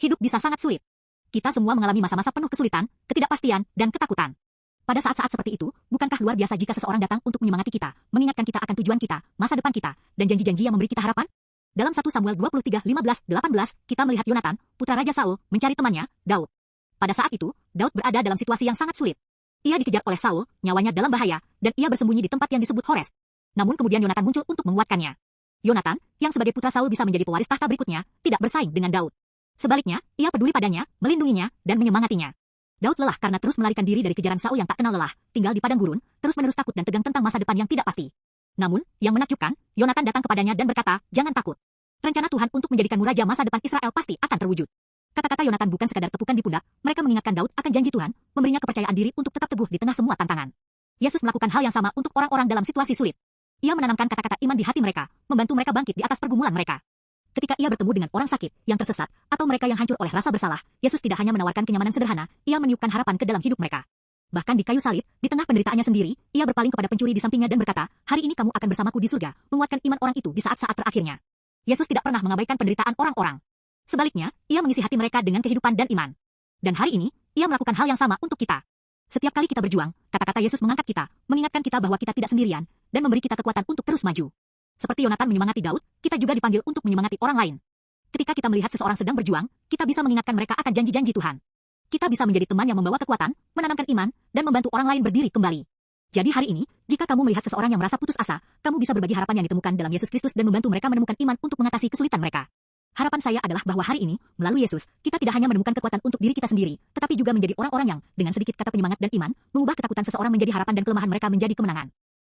Hidup bisa sangat sulit. Kita semua mengalami masa-masa penuh kesulitan, ketidakpastian, dan ketakutan. Pada saat-saat seperti itu, bukankah luar biasa jika seseorang datang untuk menyemangati kita, mengingatkan kita akan tujuan kita, masa depan kita, dan janji-janji yang memberi kita harapan? Dalam 1 Samuel 23:15-18, kita melihat Yonatan, putra Raja Saul, mencari temannya, Daud. Pada saat itu, Daud berada dalam situasi yang sangat sulit. Ia dikejar oleh Saul, nyawanya dalam bahaya, dan ia bersembunyi di tempat yang disebut Hores. Namun kemudian Yonatan muncul untuk menguatkannya. Yonatan, yang sebagai putra Saul bisa menjadi pewaris tahta berikutnya, tidak bersaing dengan Daud. Sebaliknya, ia peduli padanya, melindunginya, dan menyemangatinya. Daud lelah karena terus melarikan diri dari kejaran Saul yang tak kenal lelah, tinggal di padang gurun, terus-menerus takut dan tegang tentang masa depan yang tidak pasti. Namun, yang menakjubkan, Yonatan datang kepadanya dan berkata, "Jangan takut. Rencana Tuhan untuk menjadikanmu raja masa depan Israel pasti akan terwujud." Kata-kata Yonatan bukan sekadar tepukan di pundak, mereka mengingatkan Daud akan janji Tuhan, memberinya kepercayaan diri untuk tetap teguh di tengah semua tantangan. Yesus melakukan hal yang sama untuk orang-orang dalam situasi sulit. Ia menanamkan kata-kata iman di hati mereka, membantu mereka bangkit di atas pergumulan mereka. Ketika ia bertemu dengan orang sakit, yang tersesat, atau mereka yang hancur oleh rasa bersalah, Yesus tidak hanya menawarkan kenyamanan sederhana, ia meniupkan harapan ke dalam hidup mereka. Bahkan di kayu salib, di tengah penderitaannya sendiri, ia berpaling kepada pencuri di sampingnya dan berkata, "Hari ini kamu akan bersamaku di surga," menguatkan iman orang itu di saat-saat terakhirnya. Yesus tidak pernah mengabaikan penderitaan orang-orang. Sebaliknya, ia mengisi hati mereka dengan kehidupan dan iman. Dan hari ini, ia melakukan hal yang sama untuk kita. Setiap kali kita berjuang, kata-kata Yesus mengangkat kita, mengingatkan kita bahwa kita tidak sendirian, dan memberi kita kekuatan untuk terus maju. Seperti Yonatan menyemangati Daud, kita juga dipanggil untuk menyemangati orang lain. Ketika kita melihat seseorang sedang berjuang, kita bisa mengingatkan mereka akan janji-janji Tuhan. Kita bisa menjadi teman yang membawa kekuatan, menanamkan iman, dan membantu orang lain berdiri kembali. Jadi hari ini, jika kamu melihat seseorang yang merasa putus asa, kamu bisa berbagi harapan yang ditemukan dalam Yesus Kristus dan membantu mereka menemukan iman untuk mengatasi kesulitan mereka. Harapan saya adalah bahwa hari ini, melalui Yesus, kita tidak hanya menemukan kekuatan untuk diri kita sendiri, tetapi juga menjadi orang-orang yang, dengan sedikit kata penyemangat dan iman, mengubah ketakutan seseorang menjadi harapan dan kelemahan mereka menjadi kemenangan.